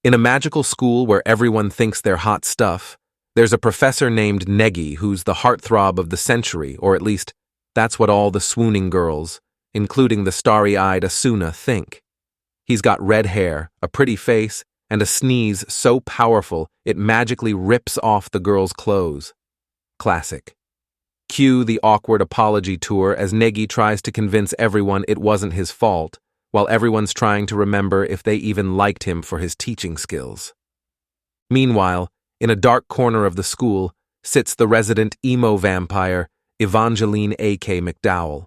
In a magical school where everyone thinks they're hot stuff, there's a professor named Negi who's the heartthrob of the century, or at least, that's what all the swooning girls, including the starry-eyed Asuna, think. He's got red hair, a pretty face, and a sneeze so powerful it magically rips off the girl's clothes. Classic. Cue the awkward apology tour as Negi tries to convince everyone it wasn't his fault, while everyone's trying to remember if they even liked him for his teaching skills. Meanwhile, in a dark corner of the school, sits the resident emo vampire, Evangeline A.K. McDowell.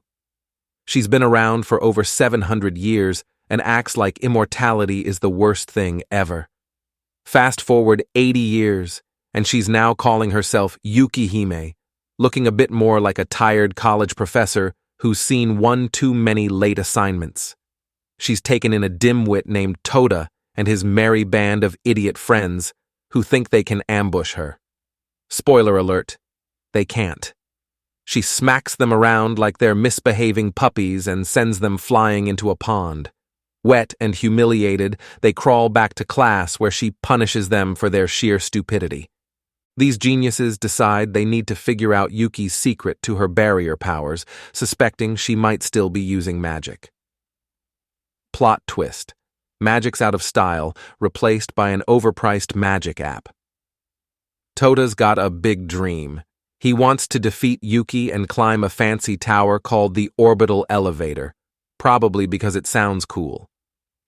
She's been around for over 700 years and acts like immortality is the worst thing ever. Fast forward 80 years, and she's now calling herself Yukihime, looking a bit more like a tired college professor who's seen one too many late assignments. She's taken in a dimwit named Tota and his merry band of idiot friends who think they can ambush her. Spoiler alert, they can't. She smacks them around like they're misbehaving puppies and sends them flying into a pond. Wet and humiliated, they crawl back to class where she punishes them for their sheer stupidity. These geniuses decide they need to figure out Yuki's secret to her barrier powers, suspecting she might still be using magic. Plot twist. Magic's out of style, replaced by an overpriced magic app. Tota's got a big dream. He wants to defeat Yuki and climb a fancy tower called the Orbital Elevator, probably because it sounds cool.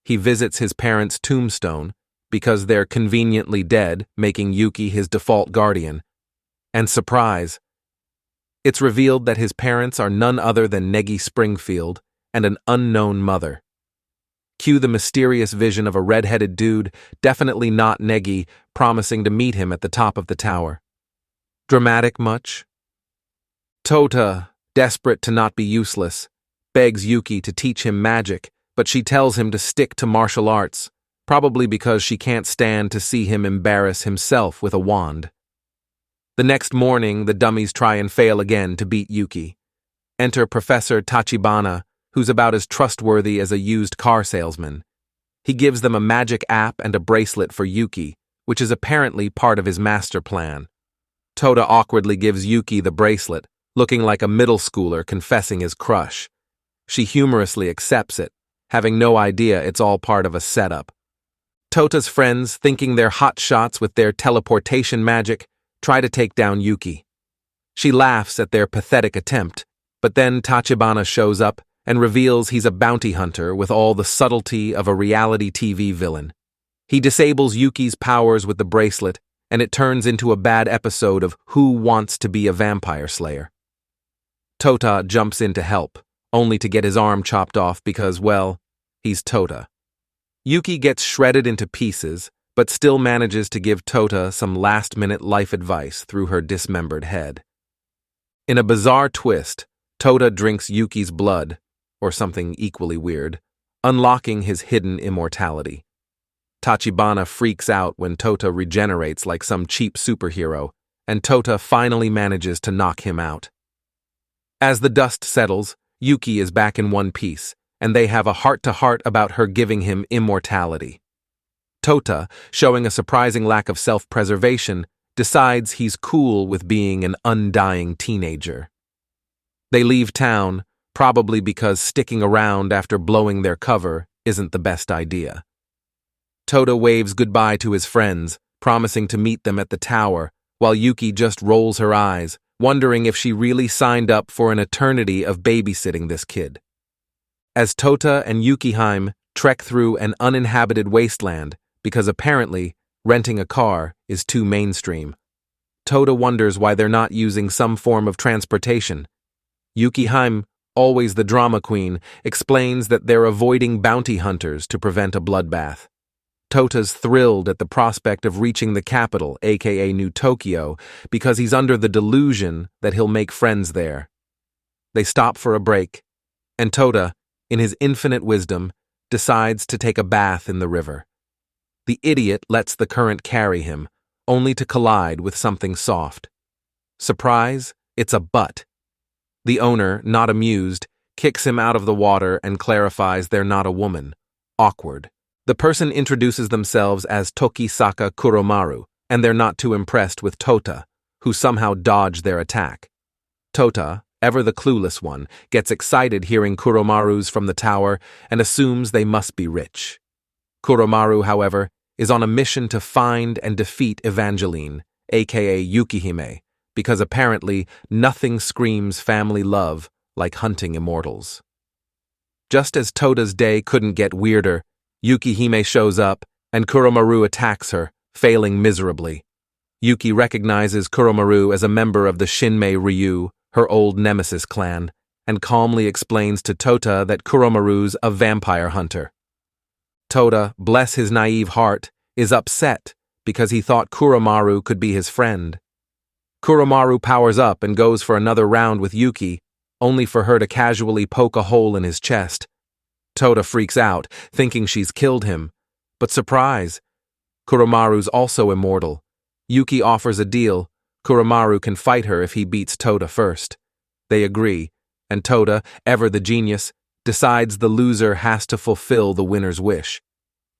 He visits his parents' tombstone, because they're conveniently dead, making Yuki his default guardian. And surprise, it's revealed that his parents are none other than Negi Springfield and an unknown mother. Cue the mysterious vision of a red-headed dude, definitely not Negi, promising to meet him at the top of the tower. Dramatic much? Tota, desperate to not be useless, begs Yuki to teach him magic, but she tells him to stick to martial arts, probably because she can't stand to see him embarrass himself with a wand. The next morning, the dummies try and fail again to beat Yuki. Enter Professor Tachibana, who's about as trustworthy as a used car salesman. He gives them a magic app and a bracelet for Yuki, which is apparently part of his master plan. Tota awkwardly gives Yuki the bracelet, looking like a middle schooler confessing his crush. She humorously accepts it, having no idea it's all part of a setup. Tota's friends, thinking they're hot shots with their teleportation magic, try to take down Yuki. She laughs at their pathetic attempt, but then Tachibana shows up and reveals he's a bounty hunter with all the subtlety of a reality TV villain. He disables Yuki's powers with the bracelet, and it turns into a bad episode of Who Wants to Be a Vampire Slayer. Tota jumps in to help, only to get his arm chopped off because, well, he's Tota. Yuki gets shredded into pieces, but still manages to give Tota some last-minute life advice through her dismembered head. In a bizarre twist, Tota drinks Yuki's blood, or something equally weird, unlocking his hidden immortality. Tachibana freaks out when Tota regenerates like some cheap superhero, and Tota finally manages to knock him out. As the dust settles, Yuki is back in one piece, and they have a heart-to-heart about her giving him immortality. Tota, showing a surprising lack of self-preservation, decides he's cool with being an undying teenager. They leave town, probably because sticking around after blowing their cover isn't the best idea. Tota waves goodbye to his friends, promising to meet them at the tower, while Yuki just rolls her eyes, wondering if she really signed up for an eternity of babysitting this kid. As Tota and Yukihime trek through an uninhabited wasteland, because apparently renting a car is too mainstream, Tota wonders why they're not using some form of transportation. Yukihime, always the drama queen, explains that they're avoiding bounty hunters to prevent a bloodbath. Tota's thrilled at the prospect of reaching the capital, aka New Tokyo, because he's under the delusion that he'll make friends there. They stop for a break, and Tota, in his infinite wisdom, decides to take a bath in the river. The idiot lets the current carry him, only to collide with something soft. Surprise, it's a butt. The owner, not amused, kicks him out of the water and clarifies they're not a woman. Awkward. The person introduces themselves as Tokisaka Kuromaru, and they're not too impressed with Tota, who somehow dodged their attack. Tota, ever the clueless one, gets excited hearing Kuromaru's from the tower and assumes they must be rich. Kuromaru, however, is on a mission to find and defeat Evangeline, aka Yukihime, because apparently nothing screams family love like hunting immortals. Just as Tota's day couldn't get weirder, Yukihime shows up, and Kuromaru attacks her, failing miserably. Yuki recognizes Kuromaru as a member of the Shinmei Ryu, her old nemesis clan, and calmly explains to Tota that Kuromaru's a vampire hunter. Tota, bless his naive heart, is upset because he thought Kuromaru could be his friend. Kuromaru powers up and goes for another round with Yuki, only for her to casually poke a hole in his chest. Tota freaks out, thinking she's killed him. But surprise! Kuromaru's also immortal. Yuki offers a deal. Kuromaru can fight her if he beats Tota first. They agree, and Tota, ever the genius, decides the loser has to fulfill the winner's wish.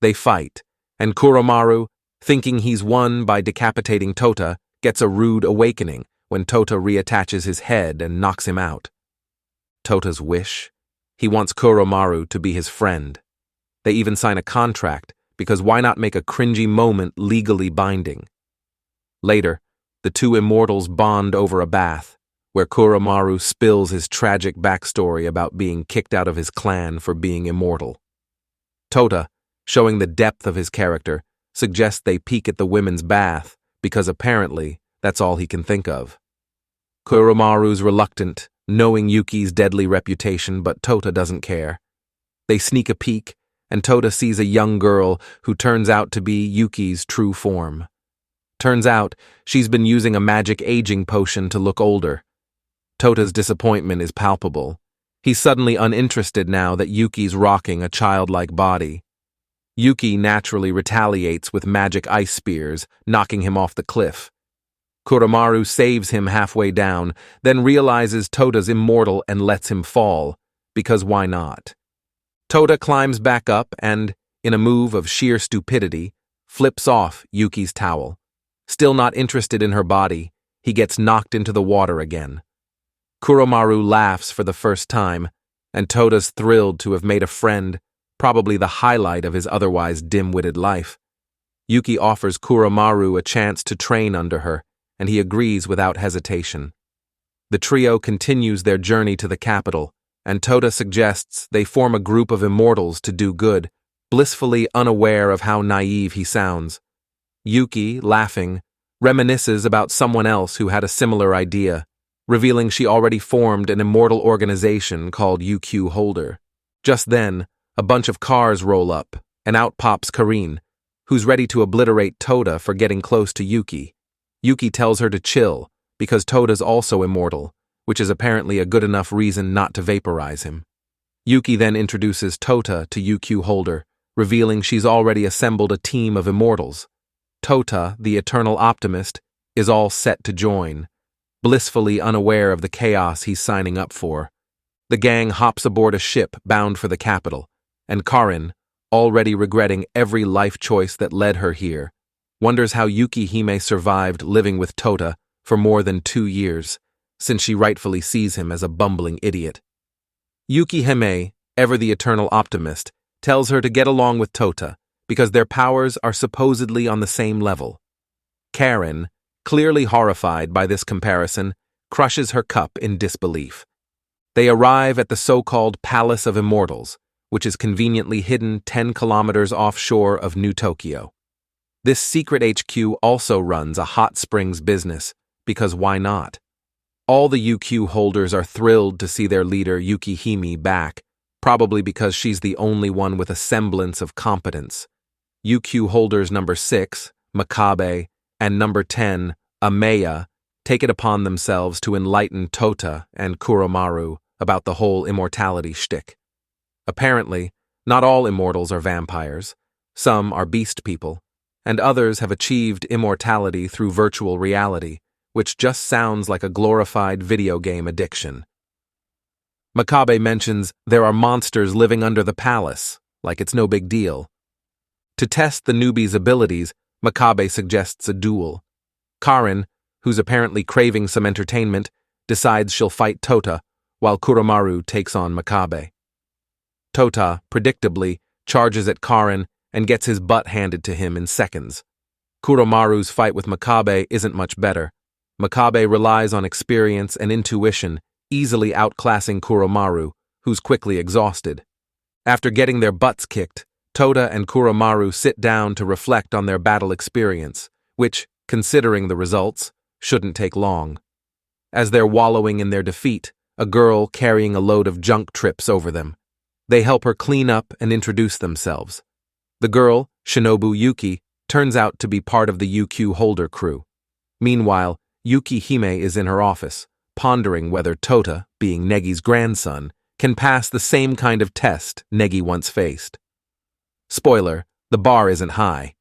They fight, and Kuromaru, thinking he's won by decapitating Tota, gets a rude awakening when Tota reattaches his head and knocks him out. Tota's wish? He wants Kuromaru to be his friend. They even sign a contract, because why not make a cringy moment legally binding? Later, the two immortals bond over a bath, where Kuromaru spills his tragic backstory about being kicked out of his clan for being immortal. Tota, showing the depth of his character, suggests they peek at the women's bath, because apparently that's all he can think of. Kuromaru's reluctant, knowing Yuki's deadly reputation, but Tota doesn't care. They sneak a peek, and Tota sees a young girl who turns out to be Yuki's true form. Turns out, she's been using a magic aging potion to look older. Tota's disappointment is palpable. He's suddenly uninterested now that Yuki's rocking a childlike body. Yuki naturally retaliates with magic ice spears, knocking him off the cliff. Kuromaru saves him halfway down, then realizes Tota's immortal and lets him fall, because why not? Tota climbs back up and, in a move of sheer stupidity, flips off Yuki's towel. Still not interested in her body, he gets knocked into the water again. Kuromaru laughs for the first time, and Tota's thrilled to have made a friend, probably the highlight of his otherwise dim-witted life. Yuki offers Kuromaru a chance to train under her, and he agrees without hesitation. The trio continues their journey to the capital, and Tota suggests they form a group of immortals to do good, blissfully unaware of how naive he sounds. Yuki, laughing, reminisces about someone else who had a similar idea, revealing she already formed an immortal organization called UQholder. Just then, a bunch of cars roll up, and out pops Karine, who's ready to obliterate Tota for getting close to Yuki. Yuki tells her to chill, because Tota's also immortal, which is apparently a good enough reason not to vaporize him. Yuki then introduces Tota to UQholder, revealing she's already assembled a team of immortals. Tota, the eternal optimist, is all set to join, blissfully unaware of the chaos he's signing up for. The gang hops aboard a ship bound for the capital, and Karin, already regretting every life choice that led her here, wonders how Yukihime survived living with Tota for more than 2 years, since she rightfully sees him as a bumbling idiot. Yukihime, ever the eternal optimist, tells her to get along with Tota, because their powers are supposedly on the same level. Karin, clearly horrified by this comparison, crushes her cup in disbelief. They arrive at the so-called Palace of Immortals, which is conveniently hidden 10 kilometers offshore of New Tokyo. This secret HQ also runs a hot springs business, because why not? All the UQ holders are thrilled to see their leader Yukihime back, probably because she's the only one with a semblance of competence. UQ holders number 6, Makabe, and number 10, Ameya, take it upon themselves to enlighten Tota and Kuromaru about the whole immortality shtick. Apparently, not all immortals are vampires. Some are beast people, and others have achieved immortality through virtual reality, which just sounds like a glorified video game addiction. Makabe mentions there are monsters living under the palace, like it's no big deal. To test the newbie's abilities, Makabe suggests a duel. Karin, who's apparently craving some entertainment, decides she'll fight Tota, while Kuromaru takes on Makabe. Tota, predictably, charges at Karin and gets his butt handed to him in seconds. Kuromaru's fight with Makabe isn't much better. Makabe relies on experience and intuition, easily outclassing Kuromaru, who's quickly exhausted. After getting their butts kicked, Tota and Kuromaru sit down to reflect on their battle experience, which, considering the results, shouldn't take long. As they're wallowing in their defeat, a girl carrying a load of junk trips over them. They help her clean up and introduce themselves. The girl, Shinobu Yuki, turns out to be part of the UQholder crew. Meanwhile, Yuki Hime is in her office, pondering whether Tota, being Negi's grandson, can pass the same kind of test Negi once faced. Spoiler, the bar isn't high.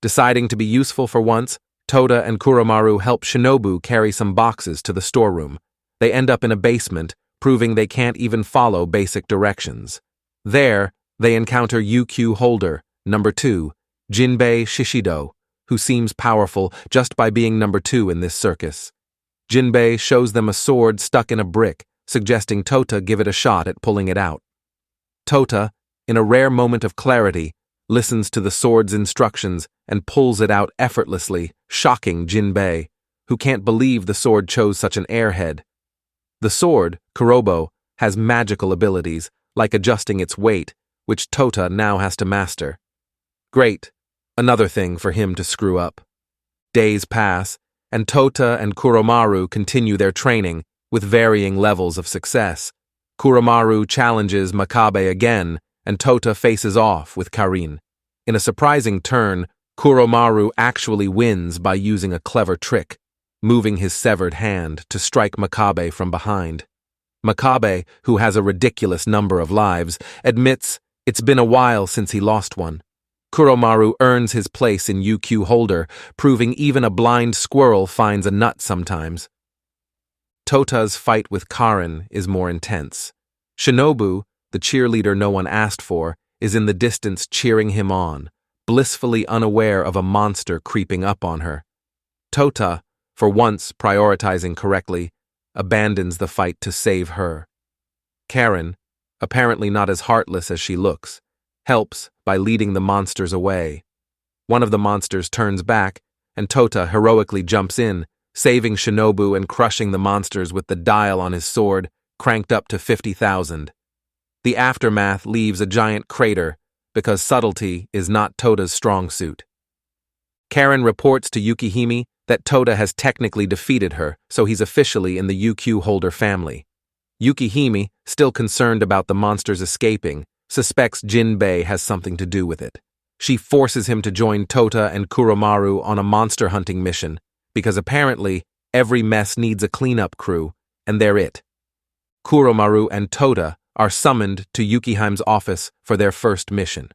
Deciding to be useful for once, Tota and Kuromaru help Shinobu carry some boxes to the storeroom. They end up in a basement, proving they can't even follow basic directions. There, they encounter UQholder, number 2, Jinbei Shishido, who seems powerful just by being number 2 in this circus. Jinbei shows them a sword stuck in a brick, suggesting Tota give it a shot at pulling it out. Tota, in a rare moment of clarity, listens to the sword's instructions and pulls it out effortlessly, shocking Jinbei, who can't believe the sword chose such an airhead. The sword, Kurobo, has magical abilities, like adjusting its weight, which Tota now has to master. Great, another thing for him to screw up. Days pass, and Tota and Kuromaru continue their training, with varying levels of success. Kuromaru challenges Makabe again, and Tota faces off with Karin. In a surprising turn, Kuromaru actually wins by using a clever trick, moving his severed hand to strike Makabe from behind. Makabe, who has a ridiculous number of lives, admits it's been a while since he lost one. Kuromaru earns his place in UQholder, proving even a blind squirrel finds a nut sometimes. Tota's fight with Karin is more intense. Shinobu, the cheerleader no one asked for, is in the distance cheering him on, blissfully unaware of a monster creeping up on her. Tota, for once prioritizing correctly, abandons the fight to save her. Karin, apparently not as heartless as she looks, helps by leading the monsters away. One of the monsters turns back, and Tota heroically jumps in, saving Shinobu and crushing the monsters with the dial on his sword, cranked up to 50,000. The aftermath leaves a giant crater, because subtlety is not Tota's strong suit. Karin reports to Yukihime that Tota has technically defeated her, so he's officially in the UQholder family. Yukihime, still concerned about the monsters escaping, suspects Jinbei has something to do with it. She forces him to join Tota and Kuromaru on a monster hunting mission, because apparently every mess needs a cleanup crew, and they're it. Kuromaru and Tota are summoned to Yukihime's office for their first mission.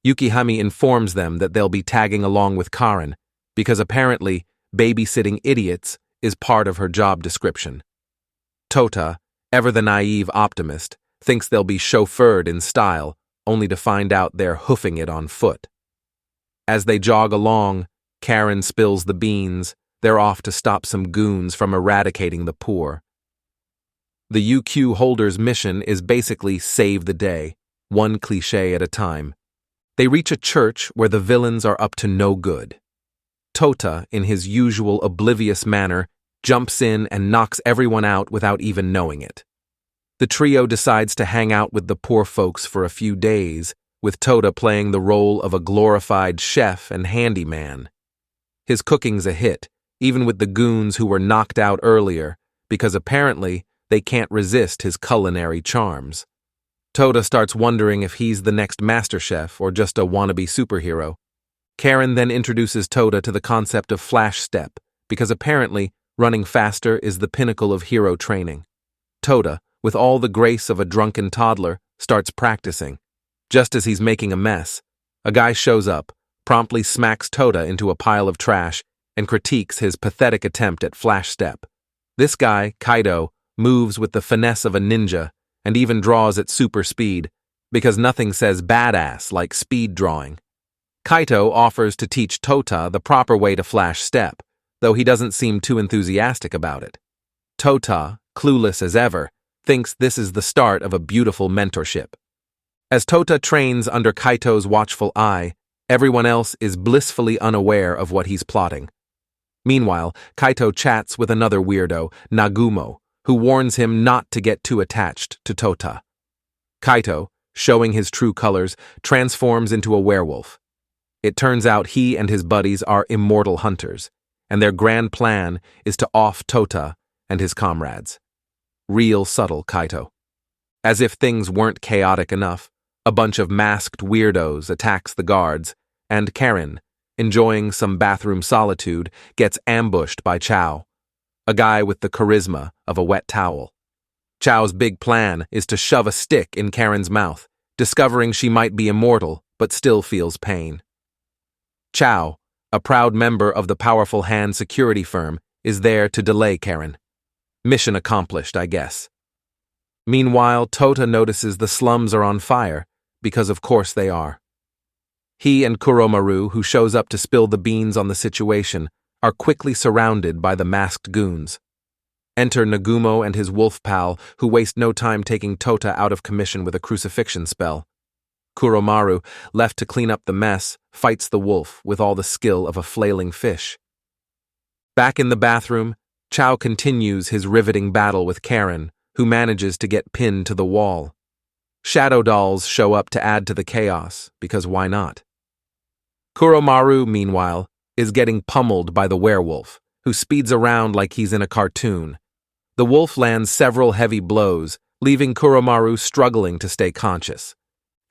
Yukihime informs them that they'll be tagging along with Karin, because apparently babysitting idiots is part of her job description. Tota, ever the naive optimist, thinks they'll be chauffeured in style, only to find out they're hoofing it on foot. As they jog along, Karin spills the beans. They're off to stop some goons from eradicating the poor. The UQholder's mission is basically save the day, one cliché at a time. They reach a church where the villains are up to no good. Tota, in his usual oblivious manner, jumps in and knocks everyone out without even knowing it. The trio decides to hang out with the poor folks for a few days, with Tota playing the role of a glorified chef and handyman. His cooking's a hit, even with the goons who were knocked out earlier, because apparently they can't resist his culinary charms. Tota starts wondering if he's the next master chef or just a wannabe superhero. Karin then introduces Tota to the concept of flash step, because apparently running faster is the pinnacle of hero training. Tota, with all the grace of a drunken toddler, starts practicing. Just as he's making a mess, a guy shows up, promptly smacks Tota into a pile of trash, and critiques his pathetic attempt at flash step. This guy, Kaido, moves with the finesse of a ninja, and even draws at super speed, because nothing says badass like speed drawing. Kaito offers to teach Tota the proper way to flash step, though he doesn't seem too enthusiastic about it. Tota, clueless as ever, thinks this is the start of a beautiful mentorship. As Tota trains under Kaito's watchful eye, everyone else is blissfully unaware of what he's plotting. Meanwhile, Kaito chats with another weirdo, Nagumo, who warns him not to get too attached to Tota. Kaito, showing his true colors, transforms into a werewolf. It turns out he and his buddies are immortal hunters, and their grand plan is to off Tota and his comrades. Real subtle, Kaito. As if things weren't chaotic enough, a bunch of masked weirdos attacks the guards, and Karen, enjoying some bathroom solitude, gets ambushed by Chow, a guy with the charisma of a wet towel. Chow's big plan is to shove a stick in Karen's mouth, discovering she might be immortal but still feels pain. Chow, a proud member of the powerful hand security firm, is there to delay Karen. Mission accomplished, I guess. Meanwhile, Tota notices the slums are on fire, because of course they are. He and Kuromaru, who shows up to spill the beans on the situation, are quickly surrounded by the masked goons. Enter Nagumo and his wolf pal, who waste no time taking Tota out of commission with a crucifixion spell. Kuromaru, left to clean up the mess, fights the wolf with all the skill of a flailing fish. Back in the bathroom, Chow continues his riveting battle with Karen, who manages to get pinned to the wall. Shadow dolls show up to add to the chaos, because why not? Kuromaru, meanwhile, is getting pummeled by the werewolf, who speeds around like he's in a cartoon. The wolf lands several heavy blows, leaving Kuromaru struggling to stay conscious.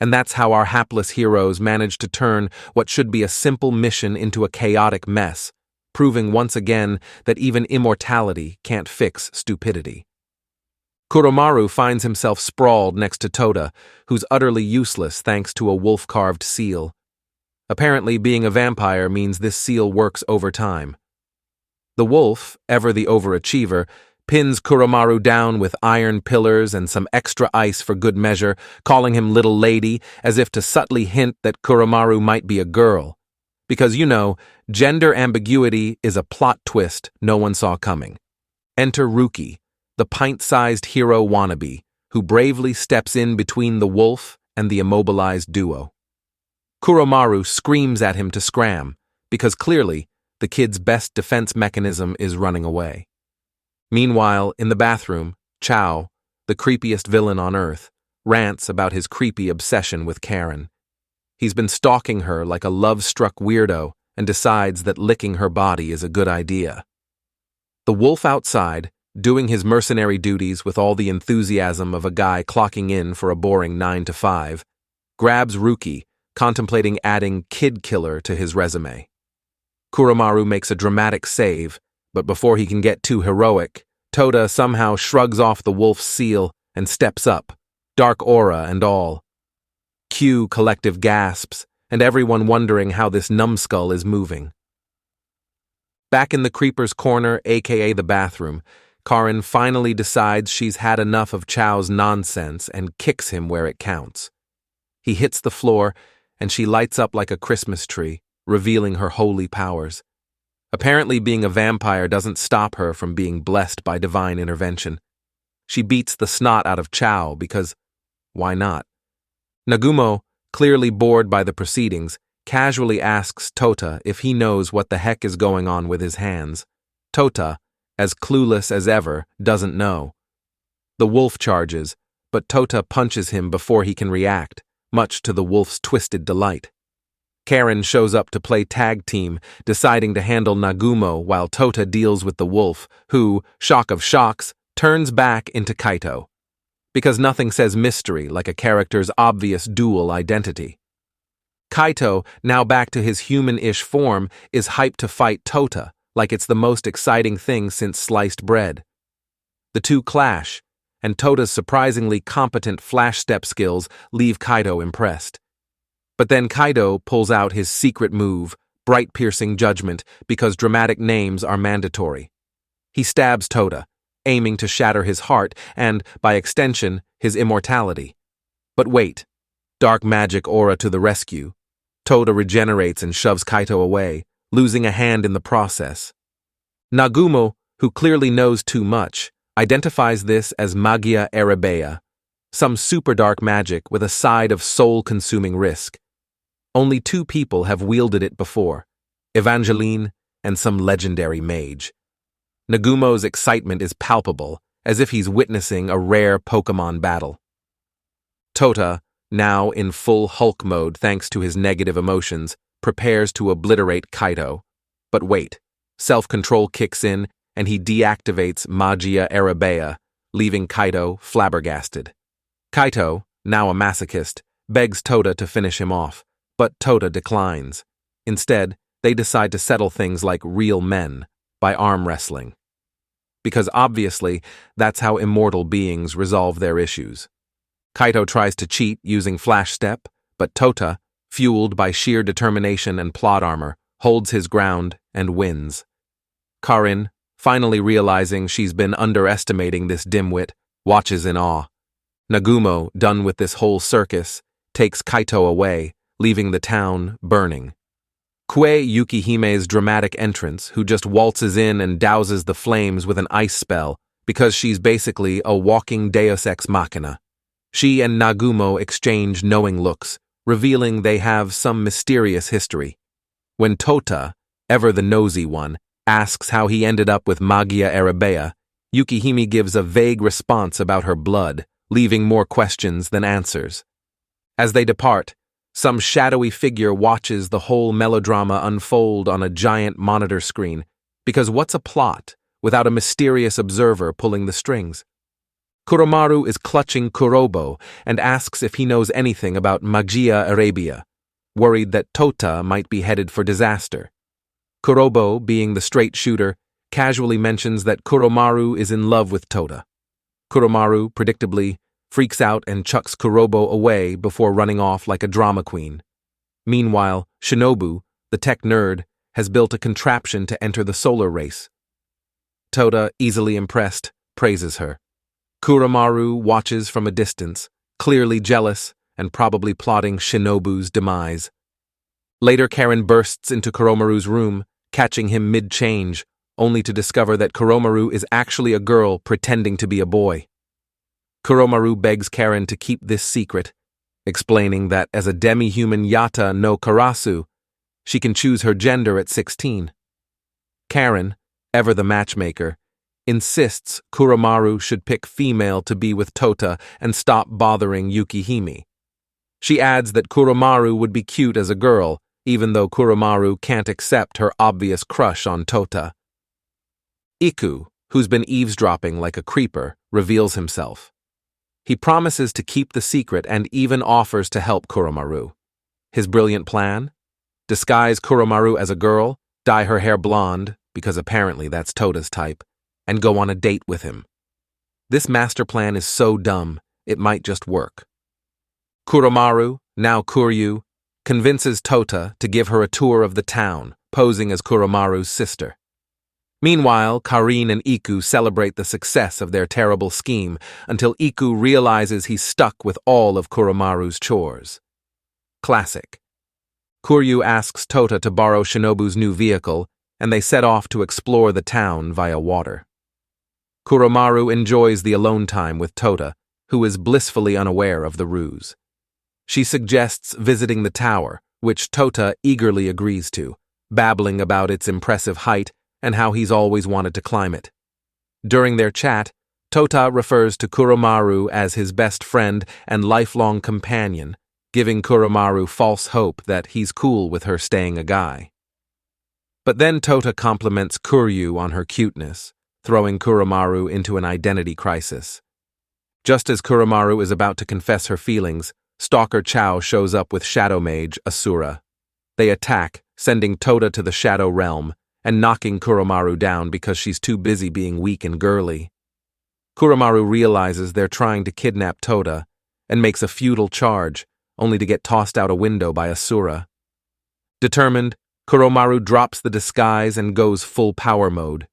And that's how our hapless heroes manage to turn what should be a simple mission into a chaotic mess, proving once again that even immortality can't fix stupidity. Kuromaru finds himself sprawled next to Tota, who's utterly useless thanks to a wolf-carved seal. Apparently, being a vampire means this seal works overtime. The wolf, ever the overachiever, pins Kuromaru down with iron pillars and some extra ice for good measure, calling him little lady, as if to subtly hint that Kuromaru might be a girl. Because, gender ambiguity is a plot twist no one saw coming. Enter Ruki, the pint-sized hero wannabe, who bravely steps in between the wolf and the immobilized duo. Kuromaru screams at him to scram, because clearly, the kid's best defense mechanism is running away. Meanwhile, in the bathroom, Chow, the creepiest villain on Earth, rants about his creepy obsession with Karen. He's been stalking her like a love-struck weirdo and decides that licking her body is a good idea. The wolf outside, doing his mercenary duties with all the enthusiasm of a guy clocking in for a boring 9 to 5, grabs Ruki, contemplating adding kid killer to his resume. Kuromaru makes a dramatic save, but before he can get too heroic, Tota somehow shrugs off the wolf's seal and steps up, dark aura and all. Cue collective gasps, and everyone wondering how this numbskull is moving. Back in the creeper's corner, aka the bathroom, Karen finally decides she's had enough of Chow's nonsense and kicks him where it counts. He hits the floor, and she lights up like a Christmas tree, revealing her holy powers. Apparently, being a vampire doesn't stop her from being blessed by divine intervention. She beats the snot out of Chow because, why not? Nagumo, clearly bored by the proceedings, casually asks Tota if he knows what the heck is going on with his hands. Tota, as clueless as ever, doesn't know. The wolf charges, but Tota punches him before he can react, much to the wolf's twisted delight. Karen shows up to play tag team, deciding to handle Nagumo while Tota deals with the wolf, who, shock of shocks, turns back into Kaito. Because nothing says mystery like a character's obvious dual identity. Kaito, now back to his human-ish form, is hyped to fight Tota, like it's the most exciting thing since sliced bread. The two clash, and Tota's surprisingly competent flash step skills leave Kaito impressed. But then Kaito pulls out his secret move, bright-piercing judgment, because dramatic names are mandatory. He stabs Tota, aiming to shatter his heart and, by extension, his immortality. But wait, dark magic aura to the rescue. Tota regenerates and shoves Kaito away, losing a hand in the process. Nagumo, who clearly knows too much, identifies this as magia erebea, some super dark magic with a side of soul-consuming risk. Only 2 people have wielded it before, Evangeline and some legendary mage. Nagumo's excitement is palpable, as if he's witnessing a rare Pokémon battle. Tota, now in full Hulk mode thanks to his negative emotions, prepares to obliterate Kaito. But wait, self-control kicks in and he deactivates Magia Erebea, leaving Kaito flabbergasted. Kaito, now a masochist, begs Tota to finish him off, but Tota declines. Instead, they decide to settle things like real men, by arm wrestling. Because obviously, that's how immortal beings resolve their issues. Kaito tries to cheat using Flash Step, but Tota, fueled by sheer determination and plot armor, holds his ground and wins. Karin, finally realizing she's been underestimating this dimwit, watches in awe. Nagumo, done with this whole circus, takes Kaito away, leaving the town burning. Kue Yukihime's dramatic entrance, who just waltzes in and douses the flames with an ice spell because she's basically a walking deus ex machina. She and Nagumo exchange knowing looks, revealing they have some mysterious history. When Tota, ever the nosy one, asks how he ended up with Magia Erebea, Yukihime gives a vague response about her blood, leaving more questions than answers. As they depart, some shadowy figure watches the whole melodrama unfold on a giant monitor screen, because what's a plot without a mysterious observer pulling the strings? Kuromaru is clutching Kurobo and asks if he knows anything about Magia Erebea, worried that Tota might be headed for disaster. Kurobo, being the straight shooter, casually mentions that Kuromaru is in love with Tota. Kuromaru, predictably, freaks out and chucks Kurobo away before running off like a drama queen. Meanwhile, Shinobu, the tech nerd, has built a contraption to enter the solar race. Tota, easily impressed, praises her. Kuromaru watches from a distance, clearly jealous and probably plotting Shinobu's demise. Later, Karen bursts into Kuromaru's room, catching him mid-change, only to discover that Kuromaru is actually a girl pretending to be a boy. Kuromaru begs Karen to keep this secret, explaining that as a demi-human Yata no Karasu, she can choose her gender at 16. Karen, ever the matchmaker, insists Kuromaru should pick female to be with Tota and stop bothering Yukihime. She adds that Kuromaru would be cute as a girl, even though Kuromaru can't accept her obvious crush on Tota. Iku, who's been eavesdropping like a creeper, reveals himself. He promises to keep the secret and even offers to help Kuromaru. His brilliant plan? Disguise Kuromaru as a girl, dye her hair blonde, because apparently that's Tota's type, and go on a date with him. This master plan is so dumb, it might just work. Kuromaru, now Kuryu, convinces Tota to give her a tour of the town, posing as Kuromaru's sister. Meanwhile, Karin and Iku celebrate the success of their terrible scheme until Iku realizes he's stuck with all of Kuromaru's chores. Classic. Kuryu asks Tota to borrow Shinobu's new vehicle, and they set off to explore the town via water. Kuromaru enjoys the alone time with Tota, who is blissfully unaware of the ruse. She suggests visiting the tower, which Tota eagerly agrees to, babbling about its impressive height and how he's always wanted to climb it. During their chat, Tota refers to Kuromaru as his best friend and lifelong companion, giving Kuromaru false hope that he's cool with her staying a guy. But then Tota compliments Kuryu on her cuteness, throwing Kuromaru into an identity crisis. Just as Kuromaru is about to confess her feelings, Stalker Chao shows up with Shadow Mage Asura. They attack, sending Tota to the Shadow Realm, and knocking Kuromaru down because she's too busy being weak and girly. Kuromaru realizes they're trying to kidnap Tota and makes a futile charge, only to get tossed out a window by Asura. Determined, Kuromaru drops the disguise and goes full power mode.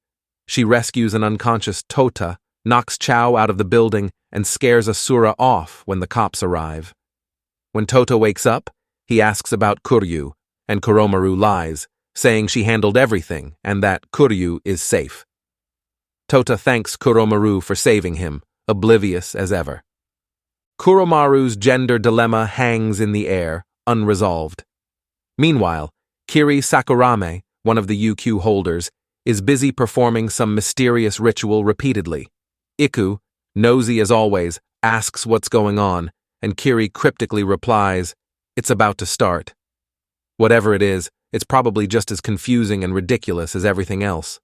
She rescues an unconscious Tota, knocks Chao out of the building, and scares Asura off when the cops arrive. When Tota wakes up, He asks about Kuryu, and Kuromaru lies, saying she handled everything and that Kuryu is safe. Tota thanks Kuromaru for saving him, oblivious as ever. Kuromaru's gender dilemma hangs in the air, unresolved. Meanwhile, Kiri Sakurame, one of the UQholders, is busy performing some mysterious ritual repeatedly. Iku, nosy as always, asks what's going on, and Kiri cryptically replies, "It's about to start." Whatever it is, it's probably just as confusing and ridiculous as everything else.